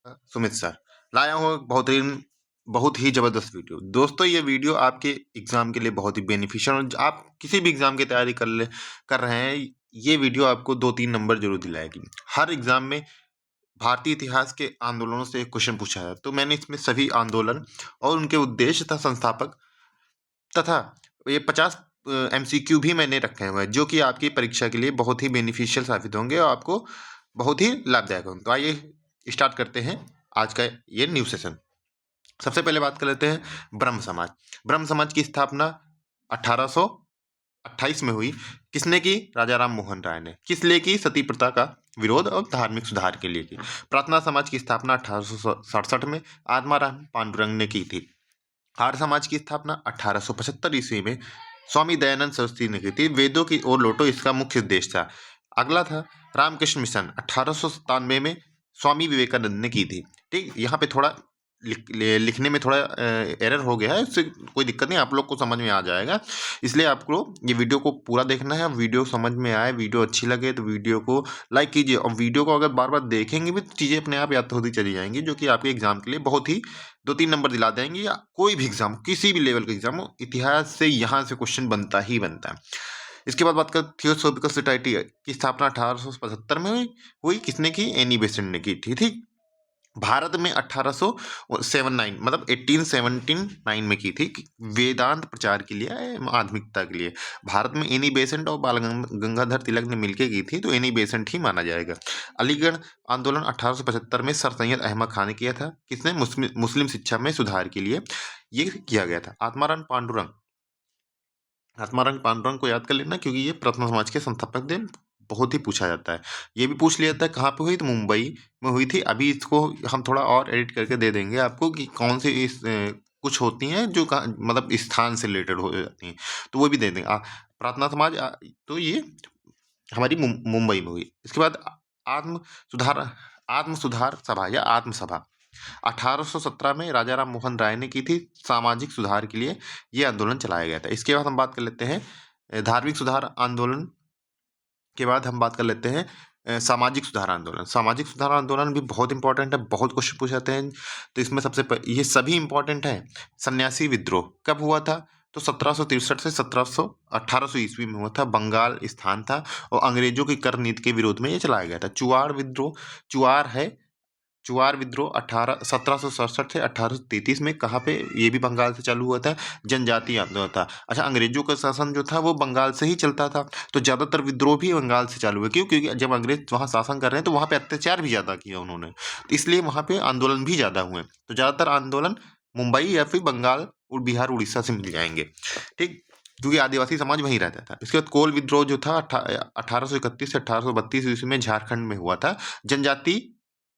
Sumit sir, लाया हूँ एक बहुत ही ज़बरदस्त वीडियो। दोस्तों, ये वीडियो आपके एग्ज़ाम के लिए बहुत ही बेनिफिशियल और आप किसी भी एग्ज़ाम की तैयारी कर रहे हैं, ये वीडियो आपको 2-3 नंबर ज़रूर दिलाएगी। हर एग्ज़ाम में भारतीय इतिहास के आंदोलनों से एक क्वेश्चन पूछा है, तो मैंने इसमें सभी आंदोलन और उनके उद्देश्य तथा संस्थापक तथा ये 50 एमसीक्यू भी मैंने रखे हुए हैं, जो कि आपकी परीक्षा के लिए बहुत ही बेनिफिशियल साबित होंगे और आपको बहुत ही लाभदायक होंगे। तो आइए स्टार्ट करते हैं आज का ये न्यू सेशन। सबसे पहले बात कर लेते हैं ब्रह्म समाज। ब्रह्म समाज की स्थापना 1828 में हुई। किसने की? राजा राम मोहन राय ने। किस लिए की? सती प्रथा का विरोध और धार्मिक सुधार के लिए की। प्रार्थना समाज की स्थापना 1867 में आत्माराम पांडुरंग ने की थी। आर्य समाज की स्थापना 1875 ईस्वी में स्वामी दयानंद सरस्वती ने की थी। वेदों की ओर लौटो इसका मुख्य उद्देश्य था। अगला था रामकृष्ण मिशन 1897 में स्वामी विवेकानंद ने की थी। ठीक, यहाँ पे थोड़ा लिखने में थोड़ा एरर हो गया है, इससे कोई दिक्कत नहीं, आप लोग को समझ में आ जाएगा। इसलिए आपको ये वीडियो को पूरा देखना है। वीडियो समझ में आए, वीडियो अच्छी लगे तो वीडियो को लाइक कीजिए और वीडियो को अगर बार बार देखेंगे भी तो चीज़ें अपने आप याद होती चली जाएंगी, जो कि आपके एग्जाम के लिए बहुत ही 2-3 नंबर दिला देंगे। या कोई भी एग्जाम, किसी भी लेवल का एग्जाम हो, इतिहास से यहाँ से क्वेश्चन बनता ही बनता है। इसके बाद बात कर थियोसॉफिकल सोसाइटी की स्थापना 1875 में हुई। किसने की? एनी बेसेंट ने की थी। ठीक, भारत में 1879 मतलब 1879 में की थी वेदांत प्रचार के लिए, आध्यात्मिकता के लिए। भारत में एनी बेसेंट और बाल गंगाधर तिलक ने मिलकर की थी, तो एनी बेसेंट ही माना जाएगा। अलीगढ़ आंदोलन 1875 में सर सैयद अहमद खान ने किया था। किसने? मुस्लिम शिक्षा में सुधार के लिए ये किया गया था। आत्माराम पांडुरंग को याद कर लेना, क्योंकि ये प्रथम समाज के संस्थापक थे। बहुत ही पूछा जाता है। ये भी पूछ लिया जाता है कहाँ पे हुई, तो मुंबई में हुई थी। अभी इसको हम थोड़ा और एडिट करके दे देंगे आपको कि कौन सी कुछ होती हैं जो मतलब स्थान से रिलेटेड हो जाती हैं, तो वो भी दे देंगे। प्रार्थना समाज तो ये हमारी मुंबई में हुई। इसके बाद आत्म सुधार आत्म सुधार सभा या आत्म सभा 1817 में राजा राम मोहन राय ने की थी। सामाजिक सुधार के लिए ये आंदोलन चलाया गया था। इसके बाद हम बात कर लेते हैं धार्मिक सुधार आंदोलन के बाद हम बात कर लेते हैं सामाजिक सुधार आंदोलन। सामाजिक सुधार आंदोलन भी बहुत इंपॉर्टेंट है, बहुत क्वेश्चन पूछ जाते हैं। तो इसमें ये सभी इंपॉर्टेंट है। सन्यासी विद्रोह कब हुआ था? तो 1763 से 1800 ईस्वी में हुआ था। बंगाल स्थान था और अंग्रेजों की कर नीति के विरोध में ये चलाया गया था। चुआड़ विद्रोह, चुआर विद्रोह 1767 से 1833 में कहाँ पे? ये भी बंगाल से चालू हुआ था। जनजातीय आंदोलन था। अच्छा, अंग्रेजों का शासन जो था वो बंगाल से ही चलता था, तो ज़्यादातर विद्रोह भी बंगाल से चालू हुए। क्यों? क्योंकि जब अंग्रेज वहाँ शासन कर रहे हैं तो वहाँ पे अत्याचार भी ज़्यादा किया उन्होंने, तो इसलिए वहाँ पे आंदोलन भी ज़्यादा हुए। तो ज़्यादातर आंदोलन मुंबई या फिर बंगाल और बिहार उड़ीसा से मिल जाएंगे। ठीक, क्योंकि आदिवासी समाज वहीं रहता था। इसके बाद कोल विद्रोह जो था 1831 से 1832 ईस्वी में झारखंड में हुआ था, जनजाति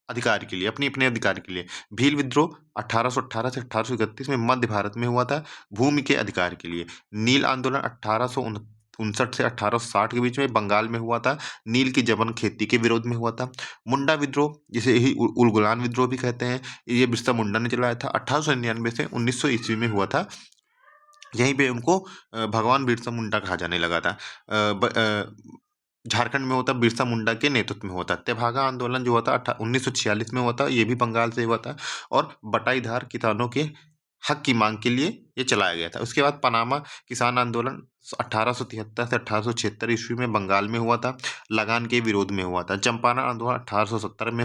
अधिकार के लिए, अपने अपने अधिकार के लिए। भील विद्रोह 1818 से 1831 में मध्य भारत में हुआ था, भूमि के अधिकार के लिए। नील आंदोलन 1859 से 1860 के बीच में बंगाल में हुआ था, नील की जबरन खेती के विरोध में हुआ था। मुंडा विद्रोह, जिसे ही उलगुलान विद्रोह भी कहते हैं, ये बिरसा मुंडा ने चलाया था। 1899 से 1900 ईस्वी में हुआ था। यहीं पे उनको भगवान बिरसा मुंडा कहा जाने लगा था। झारखंड में होता, बिरसा मुंडा के नेतृत्व में होता। तेभागा आंदोलन जो हुआ था 1946 में हुआ था, ये भी बंगाल से हुआ था और बटाईदार किसानों के हक की मांग के लिए ये चलाया गया था। उसके बाद पनामा किसान आंदोलन 1873 से 1876 ईस्वी में बंगाल में हुआ था, लगान के विरोध में हुआ था। चंपारण आंदोलन 1817 में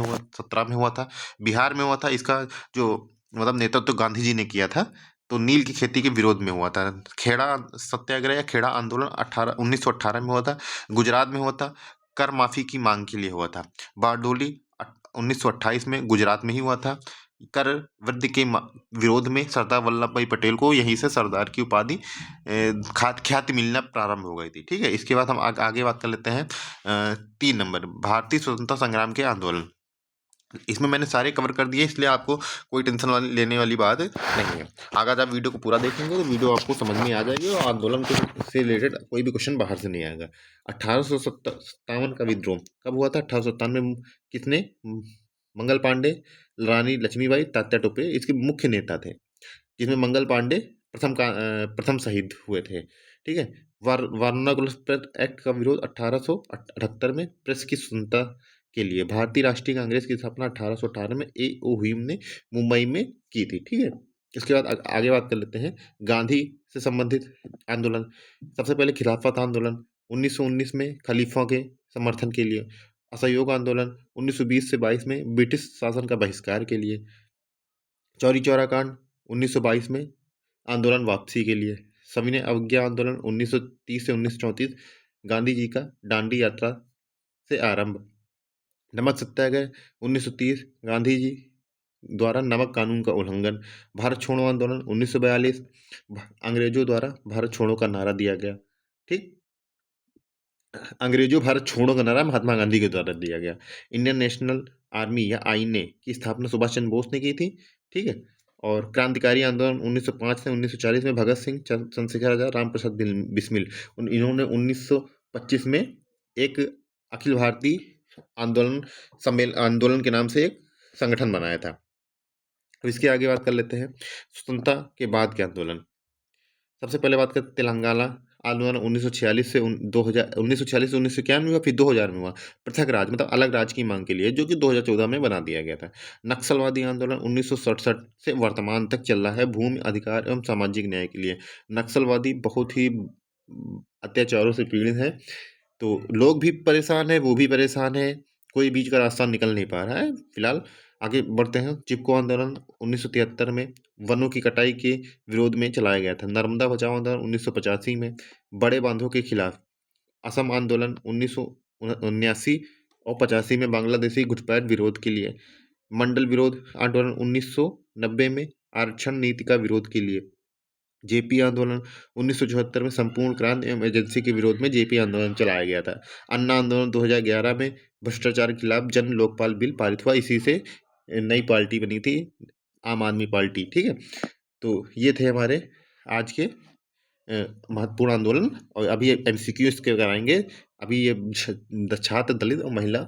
हुआ था, बिहार में हुआ था। इसका जो मतलब नेतृत्व गांधी जी ने किया था, तो नील की खेती के विरोध में हुआ था। खेड़ा सत्याग्रह या खेड़ा आंदोलन 1918 में हुआ था, गुजरात में हुआ था, कर माफी की मांग के लिए हुआ था। बारडोली 1928 में गुजरात में ही हुआ था। कर वृद्धि के विरोध में सरदार वल्लभ भाई पटेल को यहीं से सरदार की उपाधि ख्याति मिलना प्रारंभ हो गई थी। ठीक है, इसके बाद हम आगे बात कर लेते हैं 3 नंबर भारतीय स्वतंत्रता संग्राम के आंदोलन। इसमें मैंने सारे कवर कर दिए, इसलिए आपको कोई टेंशन लेने वाली बात नहीं है। अगर आप वीडियो को पूरा देखेंगे तो वीडियो आपको समझ में आ जाएगी और आंदोलन से रिलेटेड कोई भी क्वेश्चन बाहर से नहीं आएगा। 1857 का विद्रोह कब हुआ था? 1857 में किसने? मंगल पांडे, रानी लक्ष्मीबाई, तात्या टोपे इसके मुख्य नेता थे, जिसमें मंगल पांडे प्रथम शहीद हुए थे। ठीक है, वर्नाकुलर एक्ट का विरोध 1878 में, प्रेस की स्वतंत्रता के लिए। भारतीय राष्ट्रीय कांग्रेस की स्थापना 1818 में ए.ओ. ह्यूम ने मुंबई में की थी। ठीक है, इसके बाद आगे बात कर लेते हैं गांधी से संबंधित आंदोलन। सबसे पहले खिलाफत आंदोलन 1919 में खलीफों के समर्थन के लिए। असहयोग आंदोलन 1920 से 22 में ब्रिटिश शासन का बहिष्कार के लिए। चौरी चौरा कांड 1922 में आंदोलन वापसी के लिए। सविनय अवज्ञा आंदोलन 1930 से 1934 गांधी जी का दांडी यात्रा से आरंभ। नमक सत्याग्रह 1930 गांधी जी द्वारा नमक कानून का उल्लंघन। भारत छोड़ो आंदोलन 1942 अंग्रेजों द्वारा भारत छोड़ो का नारा दिया गया। ठीक, अंग्रेजों भारत छोड़ो का नारा महात्मा गांधी के द्वारा दिया गया। इंडियन नेशनल आर्मी या आईएनए की स्थापना सुभाष चंद्र बोस ने की थी। ठीक है, और क्रांतिकारी आंदोलन 1905 से 1940 में भगत सिंह, चंद्रशेखर आजाद, राम प्रसाद बिस्मिल, इन्होंने 1925 में एक अखिल भारतीय आंदोलन के नाम से एक संगठन बनाया था। अब इसके आगे बात कर लेते हैं स्वतंत्रता के बाद के आंदोलन। सबसे पहले बात करते तेलंगाना आंदोलन 1946 से 2000, 1946 से 1991 में हुआ, फिर 2000 में हुआ। पृथक राज्य मतलब अलग राज्य की मांग के लिए, जो कि 2014 में बना दिया गया था। नक्सलवादी आंदोलन 1967 से वर्तमान तक चल रहा है, भूमि अधिकार एवं सामाजिक न्याय के लिए। नक्सलवादी बहुत ही अत्याचारों से पीड़ित है, तो लोग भी परेशान है, वो भी परेशान है, कोई बीच का रास्ता निकल नहीं पा रहा है। फिलहाल आगे बढ़ते हैं। चिपको आंदोलन 1973 में वनों की कटाई के विरोध में चलाया गया था। नर्मदा बचाओ आंदोलन 1985 में बड़े बांधों के खिलाफ। असम आंदोलन 1979 और 85 में बांग्लादेशी घुसपैठ विरोध के लिए। मंडल विरोध आंदोलन 1990 में आरक्षण नीति का विरोध के लिए। जेपी आंदोलन 1974 में संपूर्ण क्रांति एवं एजेंसी के विरोध में जेपी आंदोलन चलाया गया था। अन्ना आंदोलन 2011 में भ्रष्टाचार के खिलाफ जन लोकपाल बिल पारित हुआ, इसी से नई पार्टी बनी थी आम आदमी पार्टी। ठीक है, तो ये थे हमारे आज के महत्वपूर्ण आंदोलन, और अभी एमसीक्यू इसके कराएंगे। अभी ये छात्र, दलित और महिला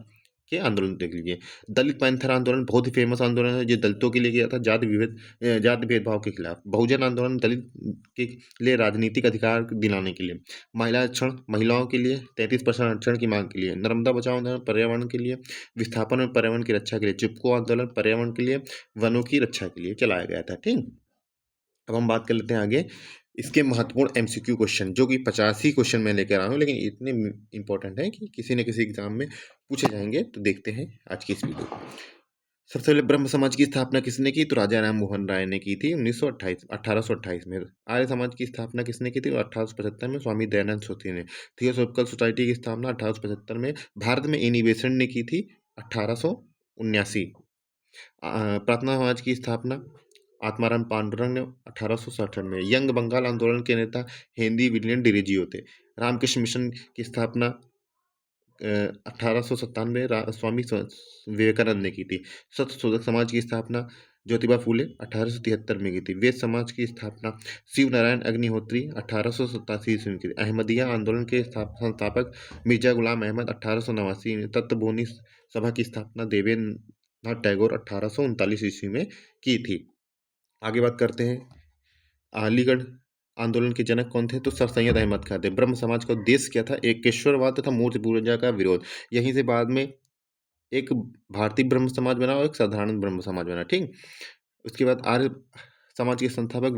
के आंदोलन देख लीजिए। दलित पैंथर आंदोलन बहुत ही फेमस आंदोलन है, जो दलितों के लिए किया था, जाति भेदभाव के खिलाफ। बहुजन आंदोलन दलित के लिए राजनीतिक अधिकार दिलाने के लिए। महिला आरक्षण महिलाओं के लिए 33% आरक्षण की मांग के लिए। नर्मदा बचाओ आंदोलन पर्यावरण के लिए, विस्थापन में पर्यावरण की रक्षा के लिए। चिपको आंदोलन पर्यावरण के लिए, वनों की रक्षा के लिए चलाया गया था। ठीक, अब हम बात कर लेते हैं आगे इसके महत्वपूर्ण एमसीक्यू क्वेश्चन, जो कि 50 ही क्वेश्चन मैं लेकर आया हूँ, लेकिन इतने इंपॉर्टेंट है कि किसी न किसी एग्जाम में पूछे जाएंगे। तो देखते हैं आज की इस वीडियो को। सबसे पहले ब्रह्म समाज की स्थापना किसने की? तो राजा राम मोहन राय ने की थी 1828 में। आर्य समाज की स्थापना किसने की थी? 1875 में स्वामी दयानंद सरस्वती ने। थियोसॉफिकल सोसाइटी की स्थापना 1875 में। भारत में एनी बेसेंट ने की थी 1879। प्रार्थना समाज की स्थापना आत्माराम पांडुरंग ने 1867 में। यंग बंगाल आंदोलन के नेता हेनरी विलियम डिरीजियो थे। रामकृष्ण मिशन की स्थापना 1897 स्वामी विवेकानंद ने की थी। सत्यशोधक समाज की स्थापना ज्योतिबा फूले 1873 में की थी। वेद समाज की स्थापना शिव नारायण अग्निहोत्री 1887 ईस्वी में की थी। अहमदिया आंदोलन के संस्थापक मिर्जा गुलाम अहमद 1889 में। तत्वबोधि सभा की स्थापना देवेंद्रनाथ टैगोर 1839 ईस्वी में की थी। आगे बात करते हैं अलीगढ़ आंदोलन के जनक कौन थे? तो सर सैयद अहमद खान थे। ब्रह्म समाज का उद्देश्य क्या था? एकेश्वरवाद तथा मूर्ति पूजा का विरोध। यहीं से बाद में एक भारतीय ब्रह्म समाज बना और एक साधारण ब्रह्म समाज बना। ठीक, उसके बाद आर्य समाज के संस्थापक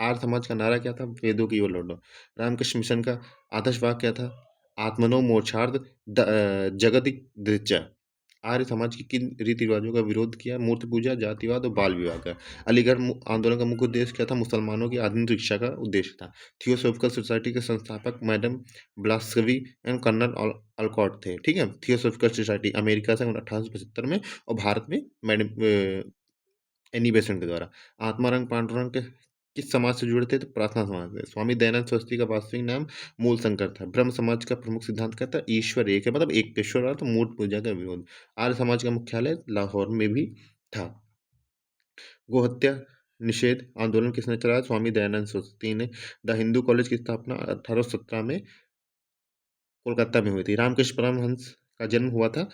आर्य समाज का नारा क्या था? वेदों की ओर लौटो। रामकृष्ण मिशन का आदर्श वाक्य क्या था? आत्मनो मोक्षार्थ जगति दृचा। आर्य समाज की किन रीति रिवाजों का विरोध किया? मूर्ति पूजा, जातिवाद और बाल विवाह का। अलीगढ़ आंदोलन का मुख्य उद्देश्य क्या था? मुसलमानों की आधुनिक शिक्षा का उद्देश्य था। थियोसॉफिकल सोसाइटी के संस्थापक मैडम ब्लास्कवी एंड कर्नल अलकॉट थे। ठीक है, थियोसॉफिकल सोसाइटी अमेरिका से 1875 में, और भारत में मैडम एनी बेसेंट के द्वारा। आत्माराम पांडुरंग के किस समाज से जुड़े थे? तो प्रार्थना समाज से। स्वामी दयानंद सरस्वती का वास्तविक नाम मूल शंकर था। ब्रह्म समाज का प्रमुख सिद्धांत क्या था? ईश्वर एक है, मतलब एक ईश्वर तो मूर्ति पूजा का विरोध। आर्य समाज का मुख्यालय लाहौर में भी था। गोहत्या निषेध आंदोलन किसने चलाया? स्वामी दयानंद सरस्वती ने। द हिंदू कॉलेज की स्थापना 1817 में कोलकाता में हुई थी। रामकृष्ण परमहंस का जन्म हुआ था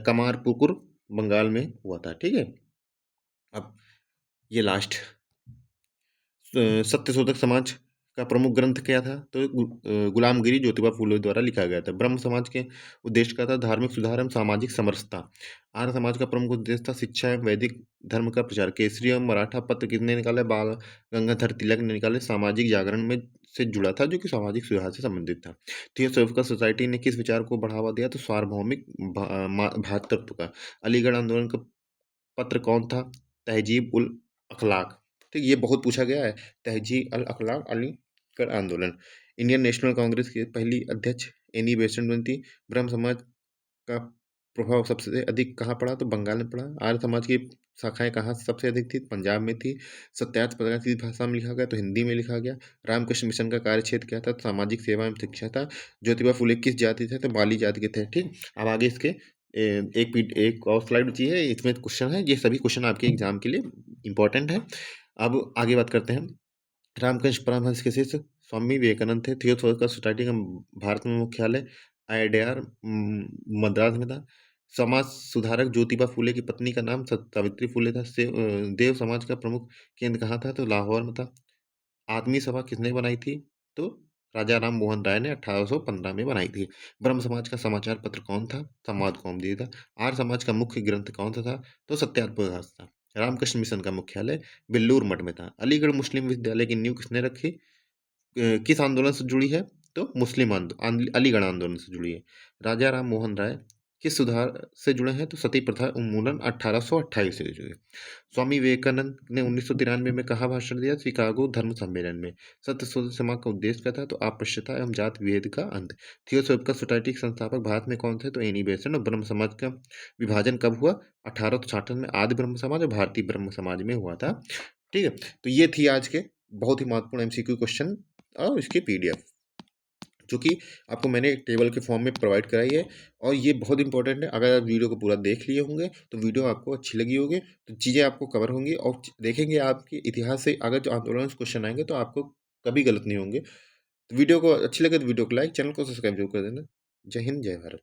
कमारपुकुर बंगाल में हुआ था। ठीक है, अब ये लास्ट सत्यशोधक समाज का प्रमुख ग्रंथ क्या था? तो गुलामगिरी ज्योतिबा फूले द्वारा लिखा गया था। ब्रह्म समाज के उद्देश्य क्या था? धार्मिक सुधार एवं सामाजिक समरसता। आर्य समाज का प्रमुख उद्देश्य था शिक्षा एवं वैदिक धर्म का प्रचार। केसरी एवं मराठा पत्र किसने निकाले? बाल गंगाधर तिलक ने निकाले। सामाजिक जागरण में से जुड़ा था, जो कि सामाजिक सुधार से संबंधित था। थियोसॉफिकल सोसाइटी ने किस विचार को बढ़ावा दिया? तो सार्वभौमिक भ्रातृत्व का। अलीगढ़ आंदोलन का पत्र कौन था? तहजीब उल अखलाक। ठीक, ये बहुत पूछा गया है। तहजीब अल अखलाक अलीगढ़ आंदोलन। इंडियन नेशनल कांग्रेस की पहली अध्यक्ष एनी बेसेंट बनी थी। ब्रह्म समाज का प्रभाव सबसे अधिक कहाँ पड़ा? तो बंगाल में पड़ा। आर्य समाज की शाखाएं कहाँ सबसे अधिक थी? पंजाब में थी। सत्याग्रह प्रगति किस भाषा में लिखा गया? तो हिंदी में लिखा गया। रामकृष्ण मिशन का कार्य क्षेत्र क्या था? तो सामाजिक सेवा एवं शिक्षा था। ज्योतिबा फुले किस जाति थे? तो माली जाति के थे। ठीक, अब आगे इसके एक और स्लाइड बची है, इसमें क्वेश्चन है। ये सभी क्वेश्चन आपके एग्जाम के लिए इंपॉर्टेंट है। अब आगे बात करते हैं। रामकृष्ण परमहंस के शिष्य स्वामी विवेकानंद थे। थियोसॉफिकल सोसाइटी का भारत में मुख्यालय IIDR मद्रास में था। समाज सुधारक ज्योतिबा फूले की पत्नी का नाम सावित्री फूले था। देव समाज का प्रमुख केंद्र कहाँ था? तो लाहौर में था। आदमी सभा किसने बनाई थी? तो राजा राम मोहन राय ने 1815 में बनाई थी। ब्रह्म समाज का समाचार पत्र कौन था? संवाद कौमुदी था। आर्य समाज का मुख्य ग्रंथ कौन सा था? तो सत्याग्रह प्रकाश था। रामकृष्ण मिशन का मुख्यालय बेल्लूर मठ में था। अलीगढ़ मुस्लिम विश्वविद्यालय की नींव किसने रखी? किस आंदोलन से जुड़ी है? तो मुस्लिम अलीगढ़ आंदोलन से जुड़ी है। राजा राम मोहन राय किस सुधार से जुड़े हैं? तो सती प्रथा उन्मूलन 1828 से जुड़े। स्वामी विवेकानंद ने 1993 में कहाँ भाषण दिया? शिकागो धर्म सम्मेलन में। सत्य शोध समाज का उद्देश्य क्या था? तो अस्पृश्यता एवं जाति भेद का अंत। थियोसॉफिकल सोसाइटी के संस्थापक भारत में कौन थे? तो एनी बेसेंट। और ब्रह्म समाज का विभाजन कब हुआ? 1866 में आदि ब्रह्म समाज और भारतीय ब्रह्म समाज में हुआ था। ठीक है, तो ये थी आज के बहुत ही महत्वपूर्ण MCQ क्वेश्चन और इसकी PDF, जो कि आपको मैंने एक टेबल के फॉर्म में प्रोवाइड कराई है। और ये बहुत इंपॉर्टेंट है। अगर आप वीडियो को पूरा देख लिए होंगे तो वीडियो आपको अच्छी लगी होगी, तो चीज़ें आपको कवर होंगी और देखेंगे आपके इतिहास से अगर जो आंदोलन से क्वेश्चन आएंगे तो आपको कभी गलत नहीं होंगे। तो वीडियो को अच्छी लगे तो वीडियो को लाइक, चैनल को सब्सक्राइब जरूर कर देना। जय हिंद, जय भारत।